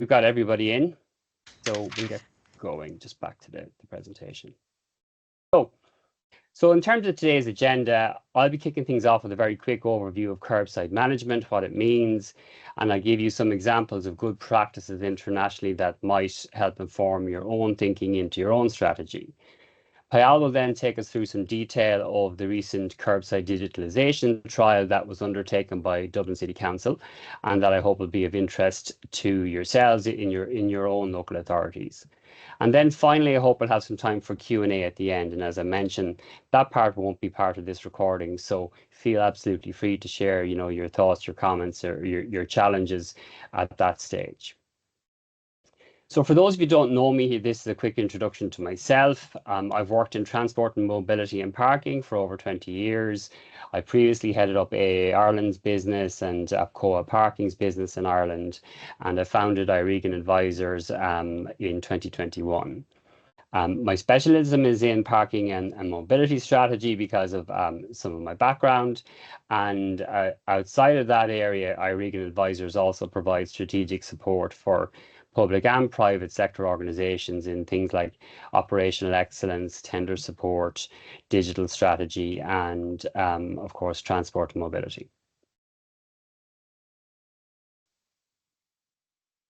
we've got everybody in, so we'll get going. Just back to the presentation. So in terms of today's agenda, I'll be kicking things off with a very quick overview of curbside management, what it means, and I'll give you some examples of good practices internationally that might help inform your own thinking into your own strategy. Payal will then take us through some detail of the recent curbside digitalisation trial that was undertaken by Dublin City Council, and that I hope will be of interest to yourselves in your own local authorities. And then finally, I hope we'll have some time for Q&A at the end. And as I mentioned, that part won't be part of this recording, so feel absolutely free to share, your thoughts, your comments, or your challenges at that stage. So for those of you who don't know me, this is a quick introduction to myself. I've worked in transport and mobility and parking for over 20 years. I previously headed up AA Ireland's business and APCOA Parking's business in Ireland, and I founded Irigan Advisors in 2021. My specialism is in parking and mobility strategy because of some of my background. And outside of that area, Irigan Advisors also provides strategic support for public and private sector organizations in things like operational excellence, tender support, digital strategy, and of course, transport and mobility.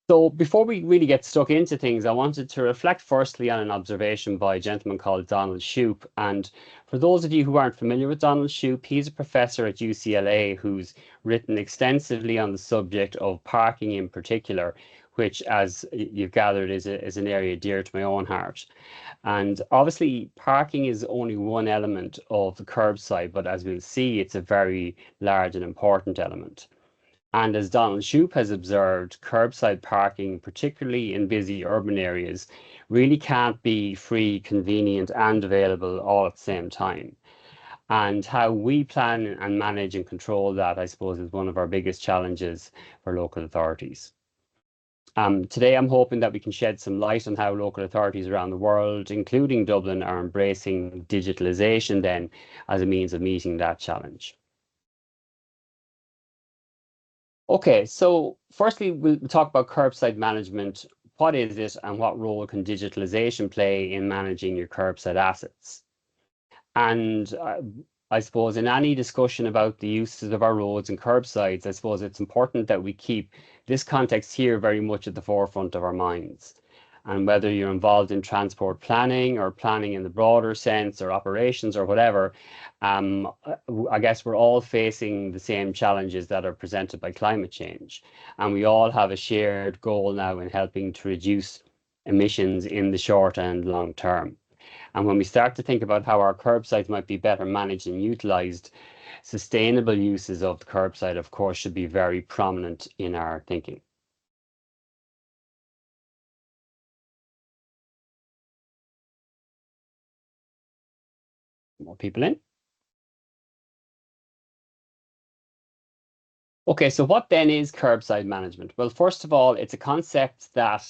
So before we really get stuck into things, I wanted to reflect firstly on an observation by a gentleman called Donald Shoup. And for those of you who aren't familiar with Donald Shoup, he's a professor at UCLA who's written extensively on the subject of parking in particular, which, as you've gathered, is an area dear to my own heart. And obviously, parking is only one element of the curbside, but as we'll see, it's a very large and important element. And as Donald Shoup has observed, curbside parking, particularly in busy urban areas, really can't be free, convenient, and available all at the same time. And how we plan and manage and control that, I suppose, is one of our biggest challenges for local authorities. Today, I'm hoping that we can shed some light on how local authorities around the world, including Dublin, are embracing digitalisation then as a means of meeting that challenge. Okay, so firstly, we'll talk about curbside management. What is it and what role can digitalisation play in managing your curbside assets? And I suppose in any discussion about the uses of our roads and curbsides, I suppose it's important that we keep this context here very much at the forefront of our minds. And whether you're involved in transport planning or planning in the broader sense or operations or whatever, I guess we're all facing the same challenges that are presented by climate change. And we all have a shared goal now in helping to reduce emissions in the short and long term. And when we start to think about how our curbsides might be better managed and utilised, sustainable uses of the curbside, of course, should be very prominent in our thinking. More people in. Okay, so what then is curbside management? Well, first of all, it's a concept that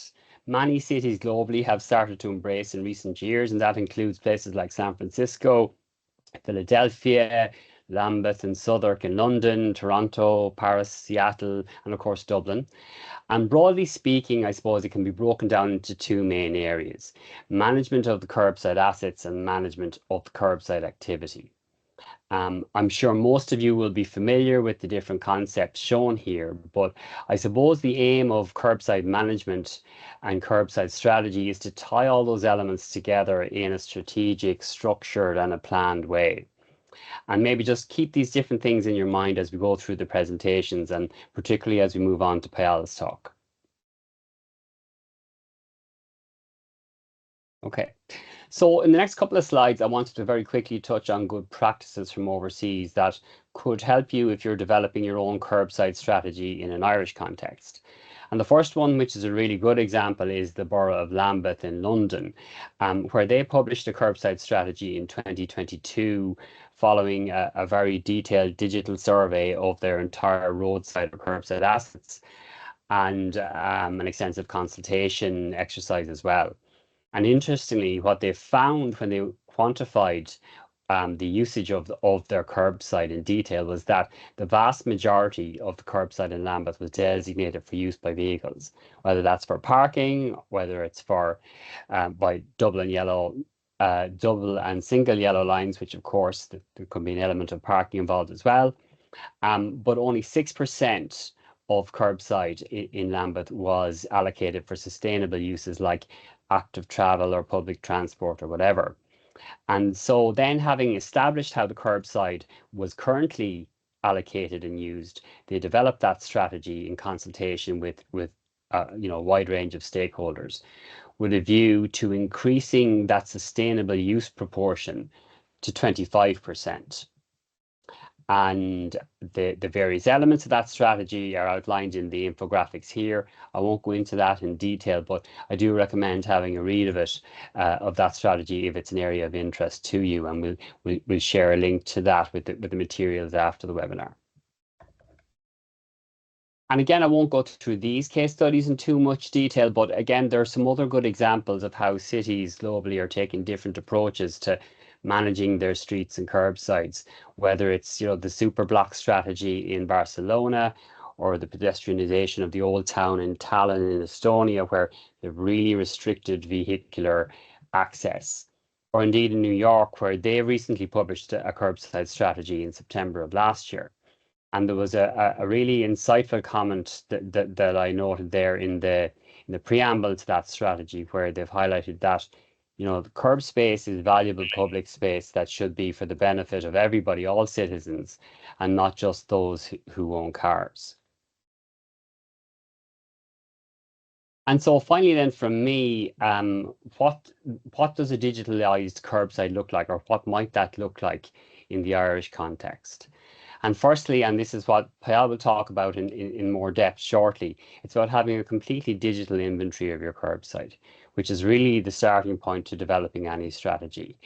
many cities globally have started to embrace in recent years, and that includes places like San Francisco, Philadelphia, Lambeth and Southwark in London, Toronto, Paris, Seattle, and of course Dublin. And broadly speaking, I suppose it can be broken down into two main areas: management of the curbside assets and management of the curbside activity. I'm sure most of you will be familiar with the different concepts shown here, but I suppose the aim of curbside management and curbside strategy is to tie all those elements together in a strategic, structured, and a planned way. And maybe just keep these different things in your mind as we go through the presentations, and particularly as we move on to Payal's talk. Okay. So in the next couple of slides, I wanted to very quickly touch on good practices from overseas that could help you if you're developing your own curbside strategy in an Irish context. And the first one, which is a really good example, is the Borough of Lambeth in London, where they published a curbside strategy in 2022 following a very detailed digital survey of their entire roadside or curbside assets and an extensive consultation exercise as well. And interestingly, what they found when they quantified the usage of their curbside in detail was that the vast majority of the curbside in Lambeth was designated for use by vehicles, whether that's for parking, whether it's for by double and single yellow lines, which of course there could be an element of parking involved as well. But only 6% of curbside in Lambeth was allocated for sustainable uses like active travel or public transport or whatever. And so then having established how the curbside was currently allocated and used, they developed that strategy in consultation with a wide range of stakeholders with a view to increasing that sustainable use proportion to 25%. And the various elements of that strategy are outlined in the infographics here. I won't go into that in detail, but I do recommend having a read of it, of that strategy, if it's an area of interest to you. And we'll share a link to that with the materials after the webinar. And again, I won't go through these case studies in too much detail, but again, there are some other good examples of how cities globally are taking different approaches to managing their streets and curbsides, whether it's the super block strategy in Barcelona or the pedestrianisation of the old town in Tallinn in Estonia, where they've really restricted vehicular access. Or indeed in New York, where they recently published a curbside strategy in September of last year. And there was a really insightful comment that I noted there in the preamble to that strategy, where they've highlighted that the curb space is valuable public space that should be for the benefit of everybody, all citizens, and not just those who own cars. And so finally then from me, what does a digitalized curbside look like, or what might that look like in the Irish context? And firstly, and this is what Payal will talk about in more depth shortly, it's about having a completely digital inventory of your curbside, which is really the starting point to developing any strategy,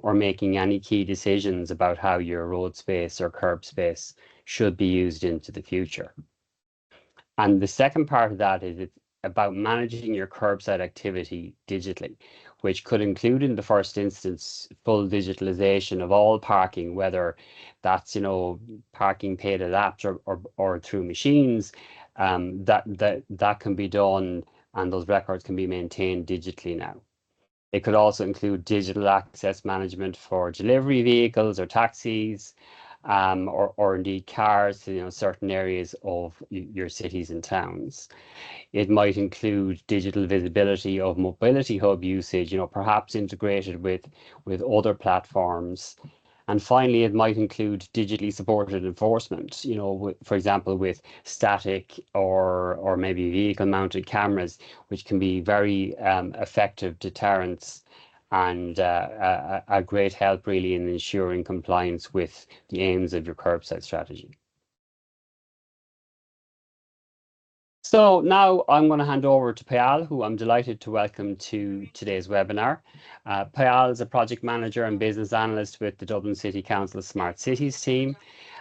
or making any key decisions about how your road space or curb space should be used into the future. And the second part of that is it's about managing your curbside activity digitally, which could include in the first instance full digitalization of all parking, whether that's parking paid at apps or through machines. That can be done, and those records can be maintained digitally now. It could also include digital access management for delivery vehicles or taxis, or indeed cars to certain areas of your cities and towns. It might include digital visibility of mobility hub usage, perhaps integrated with other platforms. And finally, it might include digitally supported enforcement, for example, with static or maybe vehicle mounted cameras, which can be very effective deterrents and a great help really in ensuring compliance with the aims of your curbside strategy. So now I'm going to hand over to Payal, who I'm delighted to welcome to today's webinar. Payal is a project manager and business analyst with the Dublin City Council Smart Cities team,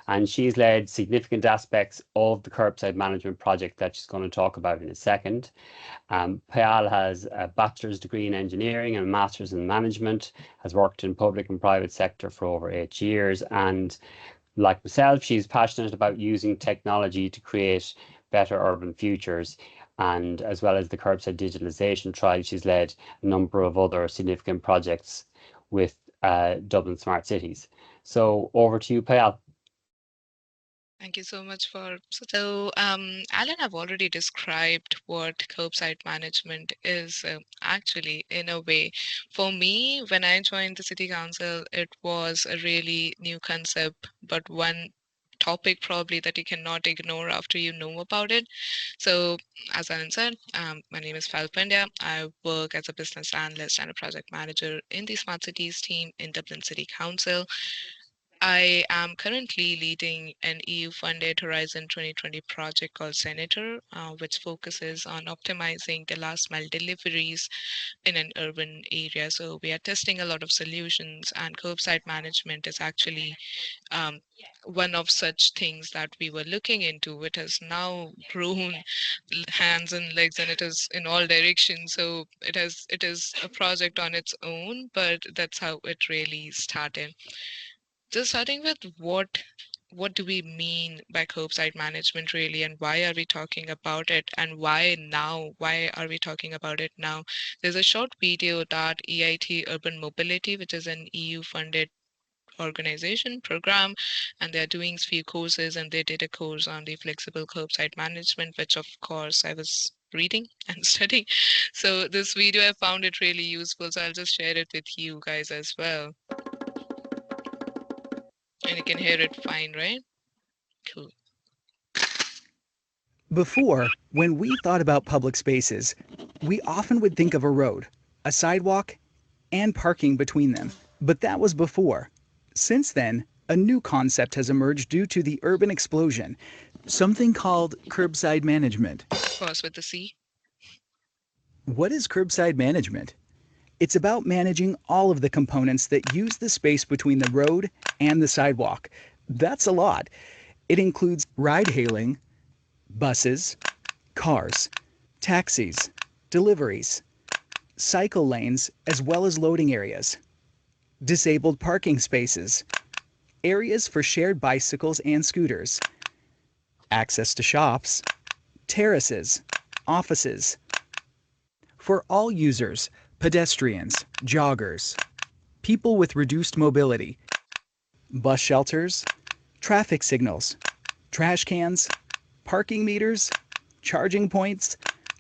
and she's led significant aspects of the curbside management project that she's going to talk about in a second. Payal has a bachelor's degree in engineering and a master's in management, has worked in public and private sector for over 8 years, and like myself, she's passionate about using technology to create better urban futures. And as well as the curbside digitalisation trial, she's led a number of other significant projects with Dublin Smart Cities. So over to you, Payal. Thank you so much Alan, I've already described what curbside management is actually in a way. For me, when I joined the city council, it was a really new concept, but one topic probably that you cannot ignore after you know about it. So, as Alan said, my name is Payal Pandya. I work as a business analyst and a project manager in the Smart Cities team in Dublin City Council. I am currently leading an EU-funded Horizon 2020 project called Senator, which focuses on optimizing the last mile deliveries in an urban area. So we are testing a lot of solutions, and curbside management is actually um, one of such things that we were looking into. It has now grown hands and legs, and it is in all directions. So it is a project on its own, but that's how it really started. Just starting with what do we mean by curbside management really, and why are we talking about it, and why now? Why are we talking about it now? There's a short video that EIT Urban Mobility, which is an EU funded organization program, and they're doing few courses, and they did a course on the flexible curbside management, which of course I was reading and studying. So this video, I found it really useful, so I'll just share it with you guys as well, and you can hear it fine, right? Cool. Before, when we thought about public spaces, we often would think of a road, a sidewalk, and parking between them. But that was before. Since then, a new concept has emerged due to the urban explosion, something called curbside management. Of course, with the C. What is curbside management? It's about managing all of the components that use the space between the road and the sidewalk. That's a lot. It includes ride hailing, buses, cars, taxis, deliveries, cycle lanes, as well as loading areas, disabled parking spaces, areas for shared bicycles and scooters, access to shops, terraces, offices, for all users, pedestrians, joggers, people with reduced mobility, bus shelters, traffic signals, trash cans, parking meters, charging points,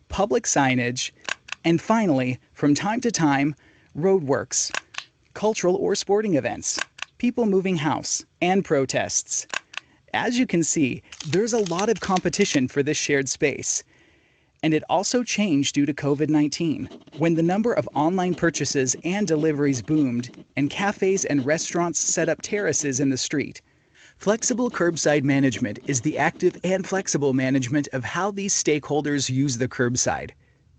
public signage, and finally, from time to time, roadworks, cultural or sporting events, people moving house, and protests. As you can see, there's a lot of competition for this shared space. And it also changed due to COVID-19, when the number of online purchases and deliveries boomed, and cafes and restaurants set up terraces in the street. Flexible curbside management is the active and flexible management of how these stakeholders use the curbside.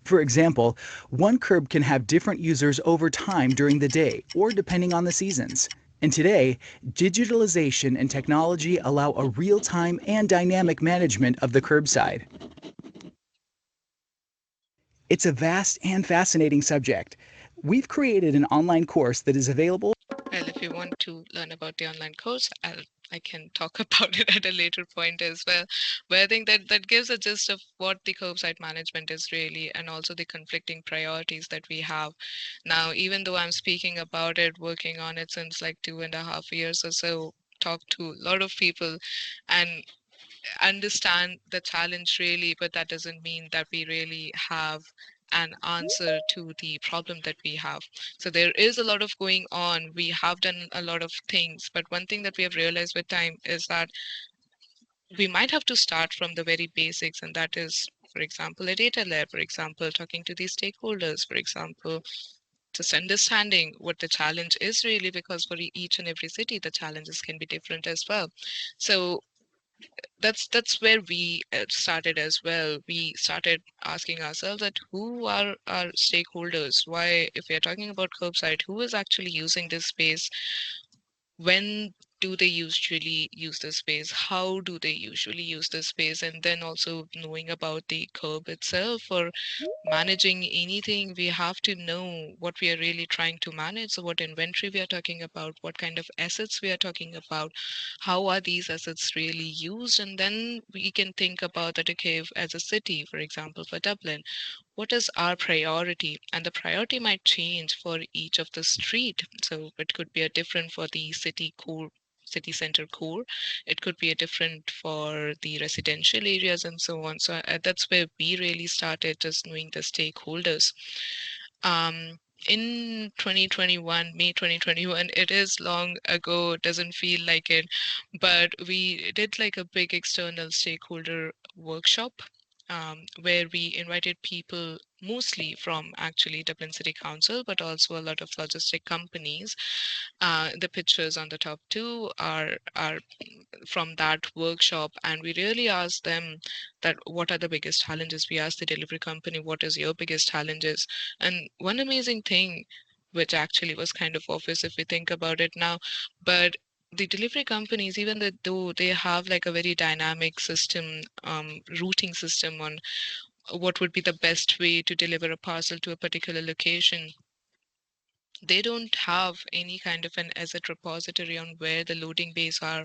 For example, one curb can have different users over time during the day or depending on the seasons. And today, digitalization and technology allow a real-time and dynamic management of the curbside. It's a vast and fascinating subject. We've created an online course that is available. Well, if you want to learn about the online course, I can talk about it at a later point as well. But I think that gives a gist of what the curbside management is really, and also the conflicting priorities that we have. Now, even though I'm speaking about it, working on it since like 2.5 years or so, talked to a lot of people and understand the challenge really, but that doesn't mean that we really have an answer to the problem that we have. So there is a lot of going on. We have done a lot of things, but one thing that we have realized with time is that we might have to start from the very basics, and that is, for example, a data lab, for example, talking to these stakeholders, for example, just understanding what the challenge is really, because for each and every city, the challenges can be different as well. So that's where we started as well. We started asking ourselves that who are our stakeholders? Why, if we are talking about curbside, who is actually using this space? When do they usually use the space? How do they usually use the space? And then also knowing about the curb itself, or managing anything, we have to know what we are really trying to manage. So what inventory we are talking about, what kind of assets we are talking about, how are these assets really used? And then we can think about that, okay, as a city, for example, for Dublin, what is our priority? And the priority might change for each of the street. So it could be a different for the city core, city center core. It could be a different for the residential areas and so on. So that's where we really started just knowing the stakeholders. In 2021, May 2021, it is long ago, it doesn't feel like it, but we did like a big external stakeholder workshop, where we invited people mostly from actually Dublin City Council, but also a lot of logistic companies. The pictures on the top two are from that workshop, and we really asked them that what are the biggest challenges. We asked the delivery company, what is your biggest challenges? And one amazing thing, which actually was kind of obvious if we think about it now, but the delivery companies, even though they have like a very dynamic system, routing system on what would be the best way to deliver a parcel to a particular location, they don't have any kind of an asset repository on where the loading bays are.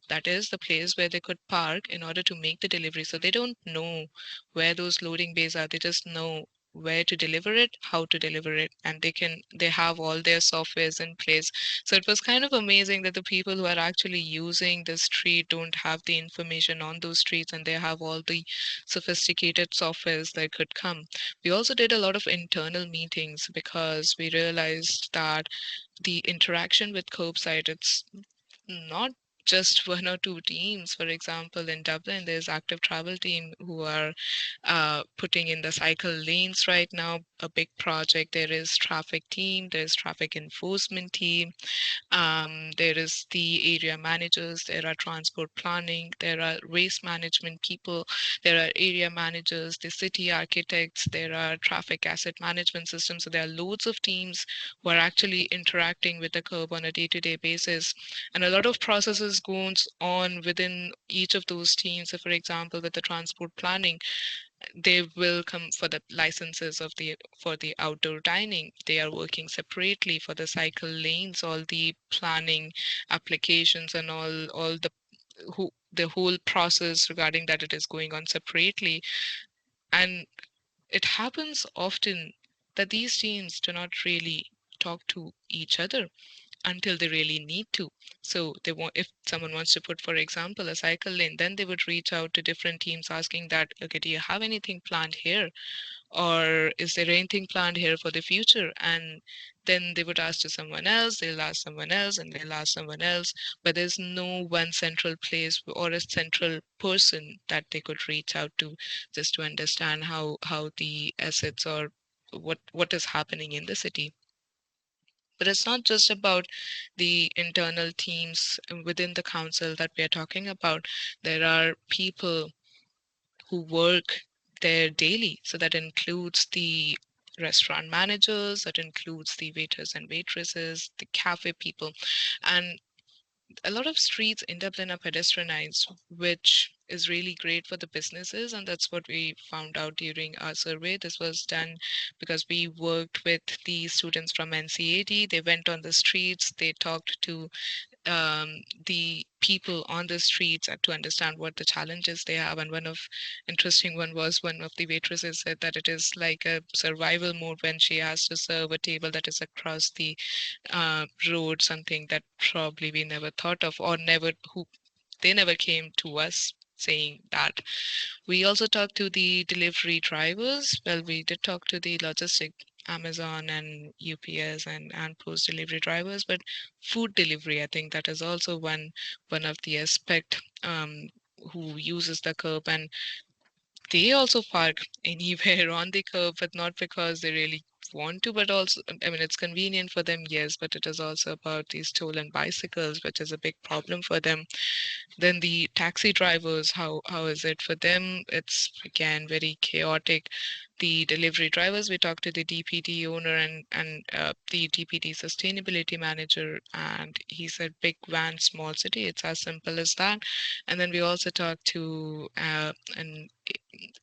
That is the place where they could park in order to make the delivery. So they don't know where those loading bays are. They just know where to deliver it, how to deliver it, and they have all their softwares in place. So it was kind of amazing that the people who are actually using the street don't have the information on those streets, and they have all the sophisticated softwares that could come. We also did a lot of internal meetings because we realized that the interaction with Curbside, it's not just one or two teams. For example, in Dublin, there's active travel team who are putting in the cycle lanes right now, a big project. There is traffic team, there's traffic enforcement team, there is the area managers, there are transport planning, there are waste management people, there are area managers, the city architects, there are traffic asset management systems. So there are loads of teams who are actually interacting with the curb on a day-to-day basis. And a lot of processes goes on within each of those teams. So for example, with the transport planning, they will come for the licenses of the for the outdoor dining. They are working separately for the cycle lanes, all the planning applications and all the whole process regarding that, it is going on separately. And it happens often that these teams do not really talk to each other until they really need to. So they want, if someone wants to put, for example, a cycle lane, then they would reach out to different teams asking that, okay, do you have anything planned here? Or is there anything planned here for the future? And then they would ask to someone else, they'll ask someone else, and they'll ask someone else. But there's no one central place or a central person that they could reach out to just to understand how the assets or what is happening in the city. But it's not just about the internal teams within the council that we are talking about. There are people who work there daily. So that includes the restaurant managers, that includes the waiters and waitresses, the cafe people. And a lot of streets in Dublin are pedestrianized, which is really great for the businesses. And that's what we found out during our survey. This was done because we worked with the students from NCAD. They went on the streets, they talked to the people on the streets to understand what the challenges they have. And one of interesting one was one of the waitresses said that it is like a survival mode when she has to serve a table that is across the road, something that probably we never thought of or never who they never came to us saying that. We also talked to the delivery drivers. Well, we did talk to the logistic Amazon and UPS and post delivery drivers, but food delivery, I think that is also one of the aspect who uses the curb, and they also park anywhere on the curb, but not because they really want to, but also, I mean, it's convenient for them, yes, but it is also about these stolen bicycles, which is a big problem for them. Then the taxi drivers, how is it for them? It's again very chaotic. The delivery drivers, we talked to the DPD owner and the DPD sustainability manager, and he said big van, small city. It's as simple as that. And then we also talked to an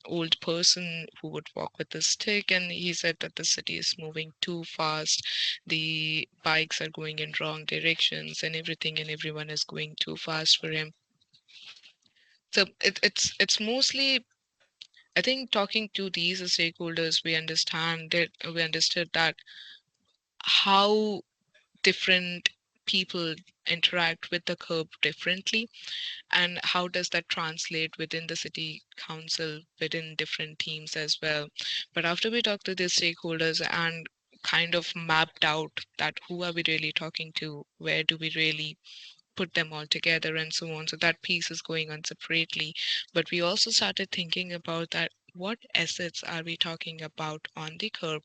old person who would walk with a stick, and he said that the city is moving too fast. The bikes are going in wrong directions, and everything and everyone is going too fast for him. So it's mostly, I think, talking to these stakeholders, we understood that how different people interact with the curb differently, and how does that translate within the city council, within different teams as well. But after we talked to the stakeholders and kind of mapped out that who are we really talking to, where do we really put them all together and so on. So that piece is going on separately. But we also started thinking about that what assets are we talking about on the curb?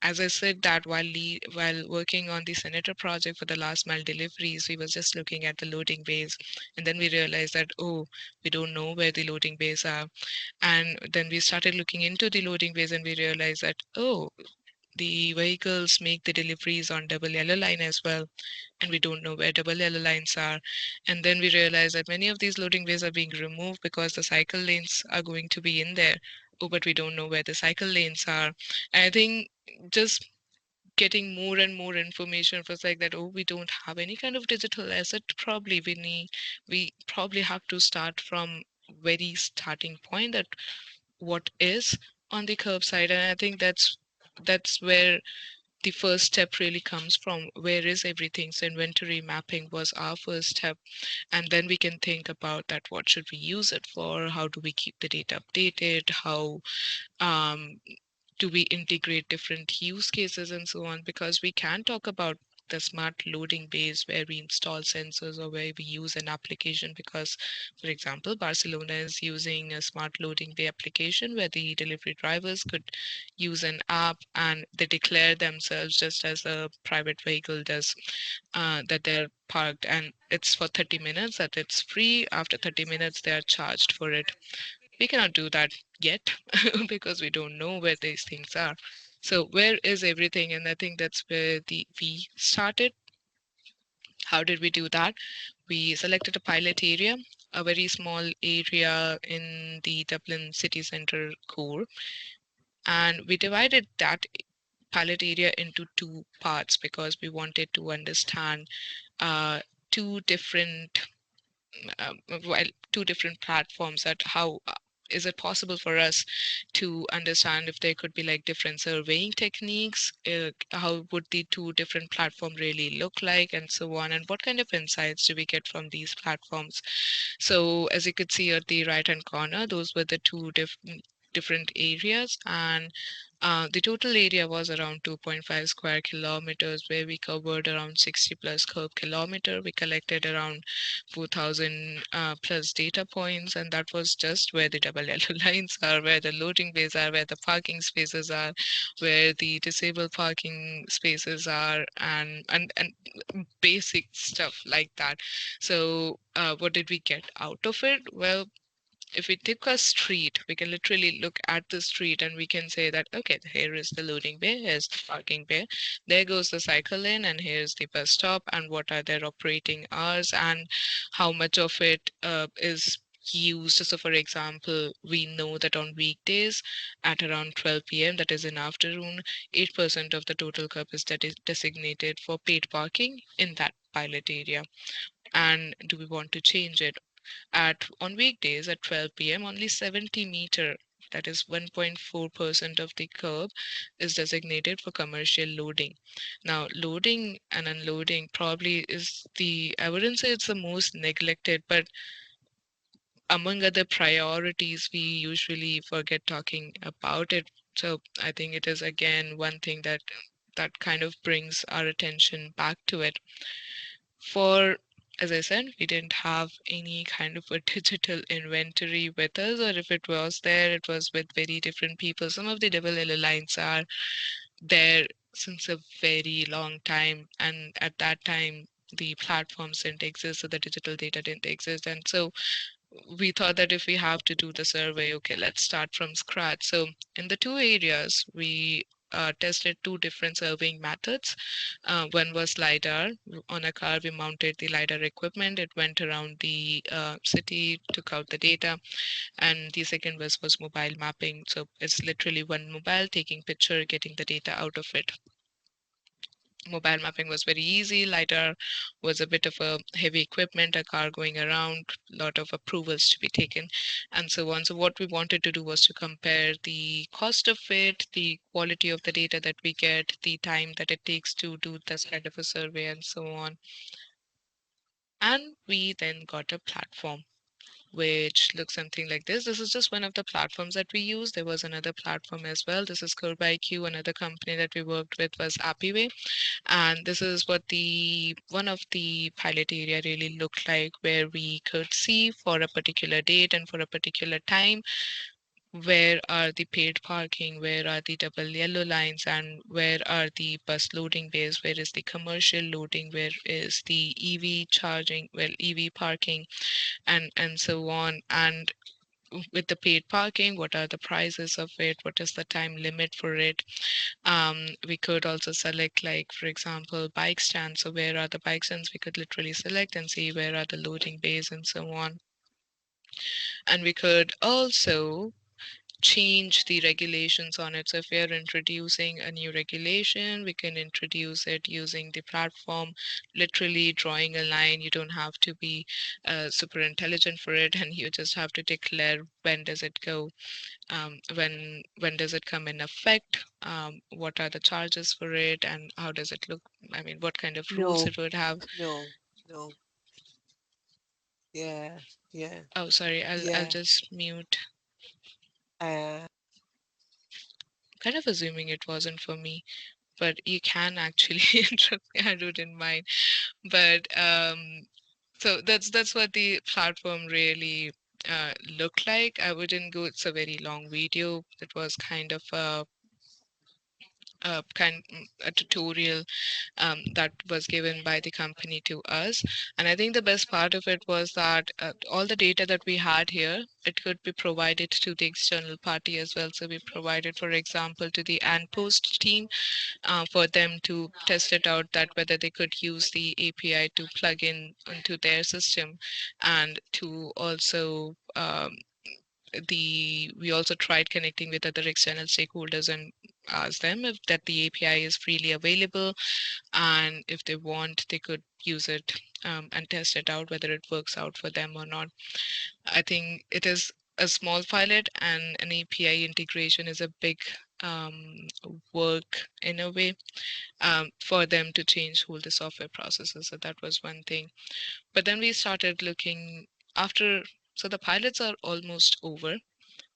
As I said that while working on the Senator project for the last mile deliveries, we was just looking at the loading bays, and then we realized that we don't know where the loading bays are, and then we started looking into the loading bays, and we realized that the vehicles make the deliveries on double yellow line as well, and we don't know where double yellow lines are. And then we realize that many of these loading bays are being removed because the cycle lanes are going to be in there. Oh, but we don't know where the cycle lanes are. And I think just getting more and more information was like that, we don't have any kind of digital asset. Probably we probably have to start from very starting point that what is on the curbside. And I think that's where the first step really comes from. Where is everything? So inventory mapping was our first step, and then we can think about that, what should we use it for, how do we keep the data updated, how um, do we integrate different use cases and so on, because we can talk about the smart loading bays where we install sensors or where we use an application, because for example Barcelona is using a smart loading bay application where the delivery drivers could use an app and they declare themselves just as a private vehicle does, that they're parked, and it's for 30 minutes, that it's free. After 30 minutes they are charged for it. We cannot do that yet because we don't know where these things are. So where is everything? And I think that's where the we started. How did we do that? We selected a pilot area, a very small area in the Dublin city centre core, and we divided that pilot area into two parts because we wanted to understand uh, two different well, two different platforms, that how is it possible for us to understand if there could be like different surveying techniques, how would the two different platform really look like and so on, and what kind of insights do we get from these platforms. So as you could see at the right hand corner, those were the two different areas, and the total area was around 2.5 square kilometers, where we covered around 60 plus curb kilometer. We collected around 4,000 plus data points, and that was just where the double yellow lines are, where the loading bays are, where the parking spaces are, where the disabled parking spaces are, and basic stuff like that. So what did we get out of it? Well, if we take a street, we can literally look at the street and we can say that, okay, here is the loading bay, here's the parking bay, there goes the cycle lane, and here's the bus stop, and what are their operating hours, and how much of it is used. So for example, we know that on weekdays at around 12 p.m., that is in afternoon, 8% of the total cup is designated for paid parking in that pilot area. And do we want to change it? At on weekdays at 12 p.m., only 70 meter, that is 1.4% of the curb, is designated for commercial loading. Now, loading and unloading probably is I wouldn't say it's the most neglected, but among other priorities, we usually forget talking about it. So I think it is again one thing that kind of brings our attention back to it. For, as I said, we didn't have any kind of a digital inventory with us, or if it was there, it was with very different people. Some of the double yellow lines are there since a very long time, and at that time, the platforms didn't exist, so the digital data didn't exist. And so we thought that if we have to do the survey, okay, let's start from scratch. So in the two areas, we tested two different surveying methods. One was LiDAR. On a car, we mounted the LiDAR equipment. It went around the city, took out the data. And the second was mobile mapping. So it's literally one mobile taking picture, getting the data out of it. Mobile mapping was very easy. LiDAR was a bit of a heavy equipment, a car going around, a lot of approvals to be taken, and so on. So what we wanted to do was to compare the cost of it, the quality of the data that we get, the time that it takes to do this kind of a survey, and so on. And we then got a platform. which looks something like this. This is just one of the platforms that we use. There was another platform as well. This is CurbIQ. Another company that we worked with was Appiway. And this is what the one of the pilot area really looked like, where we could see for a particular date and for a particular time where are the paid parking, where are the double yellow lines, and where are the bus loading bays, where is the commercial loading, where is the EV charging, well, EV parking, and so on. And with the paid parking, what are the prices of it, what is the time limit for it. We could also select, like, for example, bike stands. So where are the bike stands, we could literally select and see where are the loading bays and so on. And we could also change the regulations on it. So if we are introducing a new regulation, we can introduce it using the platform, literally drawing a line. You don't have to be super intelligent for it, and you just have to declare when does it go, when does it come in effect, what are the charges for it, and how does it look. I mean, what kind of rules No, it would have. no, no. Yeah, yeah, Oh, sorry, I'll yeah. just mute. Uh, Kind of assuming it wasn't for me, but you can actually interrupt me. I wouldn't mind. But so that's what the platform really looked like. I wouldn't go. It's a very long video. It was kind of a tutorial that was given by the company to us. And I think the best part of it was that all the data that we had here, it could be provided to the external party as well. So we provided, for example, to the ANPOST team for them to test it out, that whether they could use the API to plug in into their system, and to also we also tried connecting with other external stakeholders and asked them if that the API is freely available, and if they want, they could use it and test it out whether it works out for them or not. I think it is a small pilot, and an API integration is a big work in a way, for them to change whole the software processes. So that was one thing. But then we started looking after, so the pilots are almost over,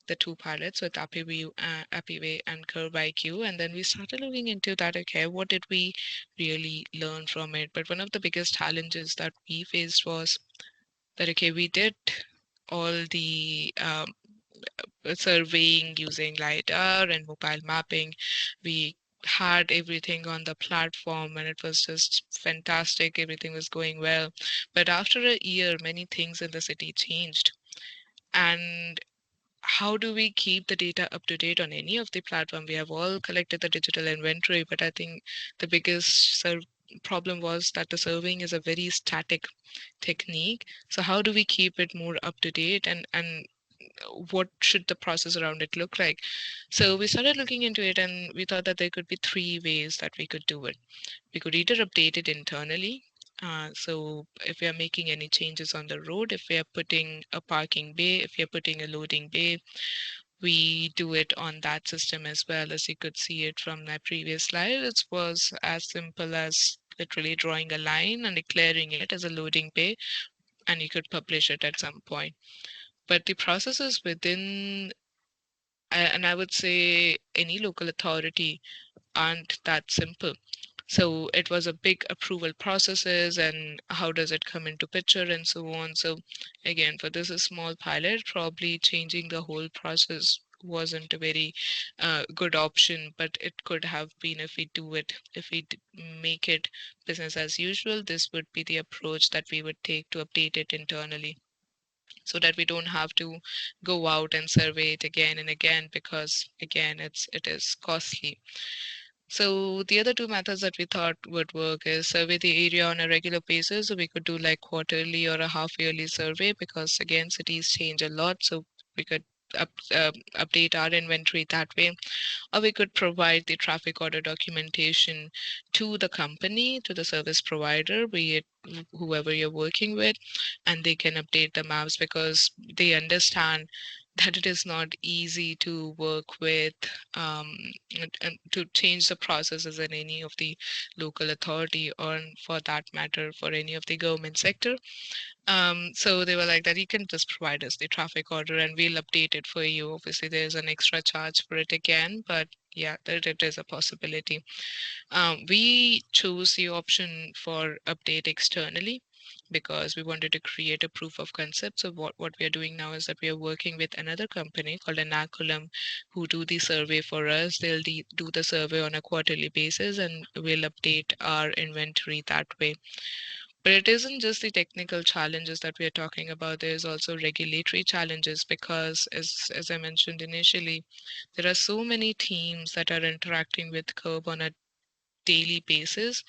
the two pilots with Appiway and CurbIQ, and then we started looking into that. Okay, what did we really learn from it? But one of the biggest challenges that we faced was that, okay, we did all the surveying using LiDAR and mobile mapping. We had everything on the platform, and it was just fantastic. Everything was going well. But after a year, many things in the city changed. And how do we keep the data up to date on any of the platform? We have all collected the digital inventory, but I think the biggest problem was that the surveying is a very static technique. So how do we keep it more up to date, and what should the process around it look like? So we started looking into it, and we thought that there could be three ways that we could do it. We could either update it internally. So if we are making any changes on the road, if we are putting a parking bay, if we are putting a loading bay, we do it on that system as well. As you could see it from my previous slide, it was as simple as literally drawing a line and declaring it as a loading bay, and you could publish it at some point. But the processes within, and I would say any local authority, aren't that simple. So it was a big approval processes, and how does it come into picture and so on. So again, for this a small pilot, probably changing the whole process wasn't a very good option, but it could have been if we do it, if we make it business as usual. This would be the approach that we would take to update it internally, so that we don't have to go out and survey it again and again, because again it is costly. So the other two methods that we thought would work is survey the area on a regular basis. So we could do like quarterly or a half yearly survey, because again cities change a lot. So we could update our inventory that way, or we could provide the traffic order documentation to the company, to the service provider, be it whoever you're working with, and they can update the maps, because they understand that it is not easy to work with, and to change the processes in any of the local authority, or for that matter for any of the government sector. So they were like that you can just provide us the traffic order and we'll update it for you. Obviously there's an extra charge for it again, but yeah, that it is a possibility. We chose the option for update externally because we wanted to create a proof of concept. So what we are doing now is that we are working with another company called Anaculum, who do the survey for us. They'll do the survey on a quarterly basis and we'll update our inventory that way. But it isn't just the technical challenges that we are talking about. There's also regulatory challenges because, as I mentioned initially, there are so many teams that are interacting with Curb on a daily basis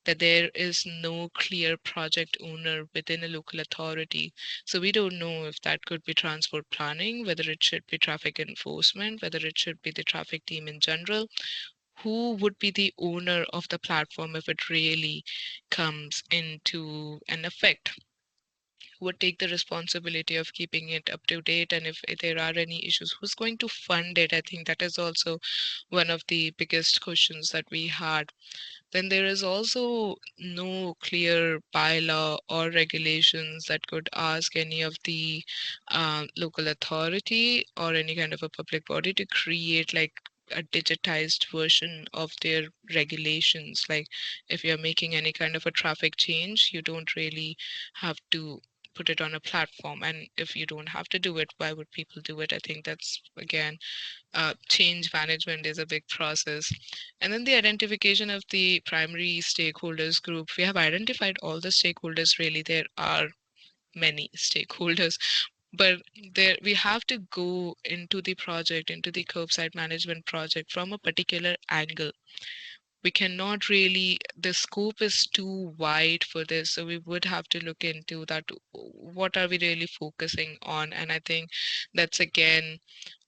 that there is no clear project owner within a local authority. So we don't know if that could be transport planning, whether it should be traffic enforcement, whether it should be the traffic team in general. Who would be the owner of the platform if it really comes into an effect? Would take the responsibility of keeping it up to date, and if there are any issues, who's going to fund it? I think that is also one of the biggest questions that we had. Then there is also no clear bylaw or regulations that could ask any of the local authority or any kind of a public body to create like a digitized version of their regulations. Like if you're making any kind of a traffic change, you don't really have to put it on a platform. And if you don't have to do it, why would people do it? I think that's again, change management is a big process. And then the identification of the primary stakeholders group. We have identified all the stakeholders, really. There are many stakeholders, but there we have to go into the project, into the curbside management project from a particular angle. We cannot really, the scope is too wide for this, so we would have to look into that. What are we really focusing on? And I think that's again,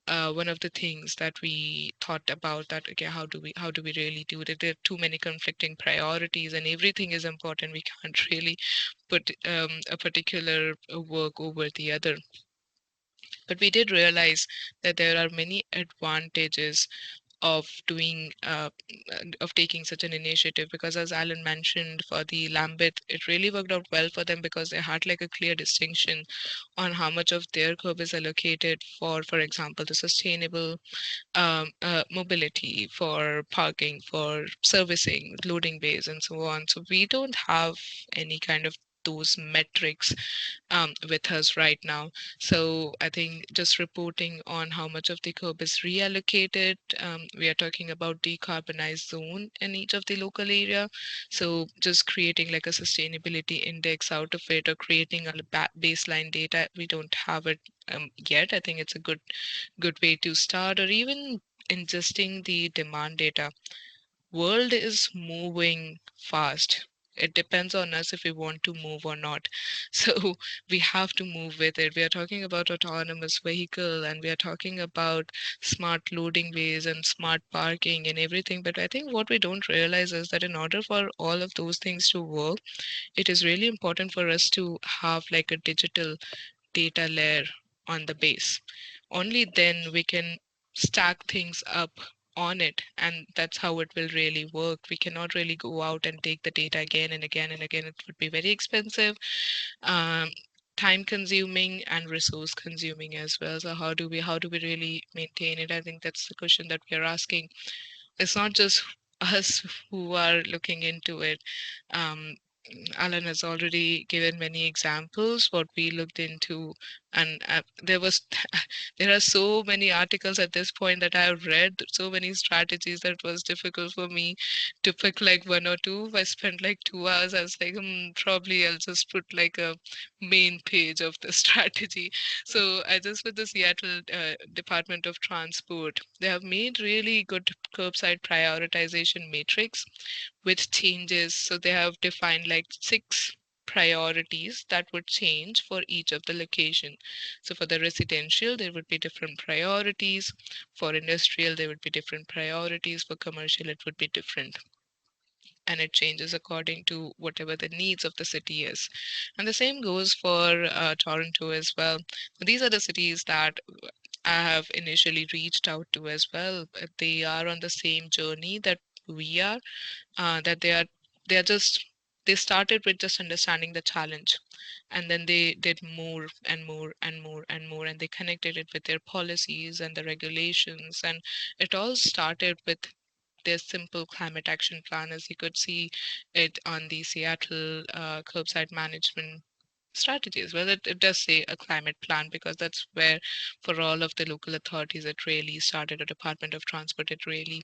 one of the things that we thought about, that okay, how do we really do that? There are too many conflicting priorities and everything is important. We can't really put a particular work over the other. But we did realize that there are many advantages of doing of taking such an initiative, because as Alan mentioned, for the Lambeth it really worked out well for them because they had like a clear distinction on how much of their curb is allocated for example, the sustainable mobility, for parking, for servicing, loading bays, and so on. So we don't have any kind of those metrics with us right now. So I think just reporting on how much of the curb is reallocated. We are talking about decarbonized zone in each of the local area. So just creating like a sustainability index out of it, or creating a baseline data. We don't have it yet. I think it's a good way to start, or even ingesting the demand data. World is moving fast. It depends on us if we want to move or not. So we have to move with it. We are talking about autonomous vehicle, and we are talking about smart loading bays and smart parking and everything. But I think what we don't realize is that in order for all of those things to work, it is really important for us to have like a digital data layer on the base. Only then we can stack things up on it, and that's how it will really work. We cannot really go out and take the data again and again and again. It would be very expensive, um, time consuming, and resource consuming as well. So how do we really maintain it? I think that's the question that we are asking. It's not just us who are looking into it. um, Alan has already given many examples what we looked into, and there was there are so many articles at this point that I have read, so many strategies that it was difficult for me to pick like one or two. I spent like 2 hours. I was like, probably I'll just put like a main page of the strategy. So I just with the Seattle Department of Transport, they have made really good curbside prioritization matrix with changes. So they have defined like 6 priorities that would change for each of the location. So for the residential, there would be different priorities. For industrial, there would be different priorities. For commercial, it would be different. And it changes according to whatever the needs of the city is. And the same goes for Toronto as well. These are the cities that I have initially reached out to as well. They are on the same journey that we are, that they are just they started with just understanding the challenge, and then they did more and more and more and more, and they connected it with their policies and the regulations, and it all started with their simple climate action plan, as you could see it on the Seattle curbside management strategies. Well, it does say a climate plan because that's where, for all of the local authorities, it really started. A Department of Transport, it really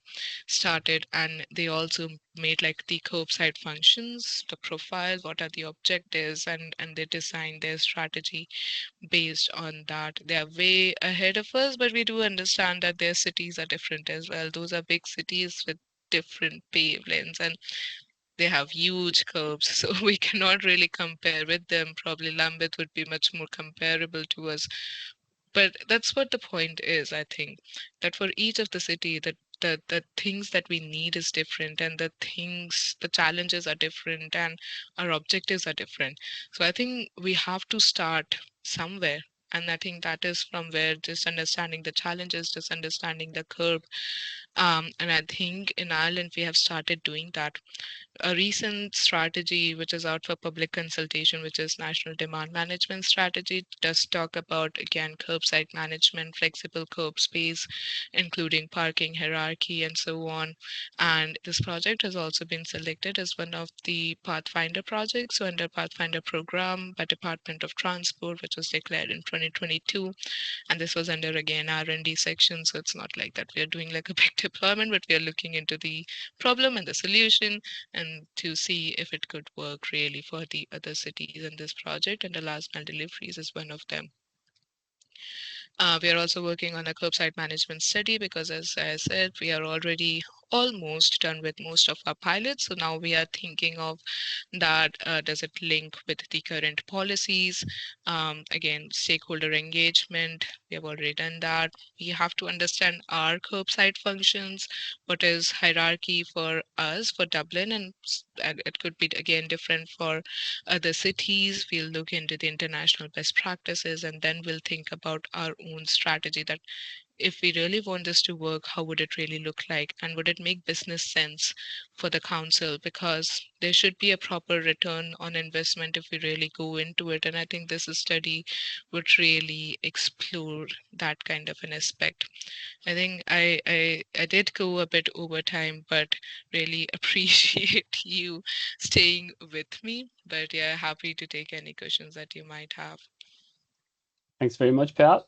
started, and they also made like the curbside functions, the profile, what are the objectives, and they designed their strategy based on that. They are way ahead of us, but we do understand that their cities are different as well. Those are big cities with different pave lanes, and they have huge curbs, so we cannot really compare with them. Probably Lambeth would be much more comparable to us. But that's what the point is, I think, that for each of the city, that the things that we need is different, and the challenges are different, and our objectives are different. So I think we have to start somewhere. And I think that is from where just understanding the challenges, just understanding the curve. And I think in Ireland, we have started doing that. A recent strategy which is out for public consultation, which is National Demand Management Strategy, does talk about again curbside management, flexible curb space, including parking hierarchy and so on. And this project has also been selected as one of the Pathfinder projects, so under Pathfinder Program by Department of Transport, which was declared in 2022. And this was under again R&D section, so it's not like that we are doing like a big deployment, but we are looking into the problem and the solution, and to see if it could work really for the other cities in this project, and the last mile deliveries is one of them. We are also working on a curbside management study because, as I said, we are already almost done with most of our pilots. So now we are thinking of that. Does it link with the current policies? Again, stakeholder engagement. We have already done that. We have to understand our curbside functions. What is hierarchy for us for Dublin, and it could be again different for other cities. We'll look into the international best practices, and then we'll think about our own strategy, that if we really want this to work, how would it really look like? And would it make business sense for the council? Because there should be a proper return on investment if we really go into it. And I think this study would really explore that kind of an aspect. I think I did go a bit over time, but really appreciate you staying with me. But yeah, happy to take any questions that you might have. Thanks very much, Payal.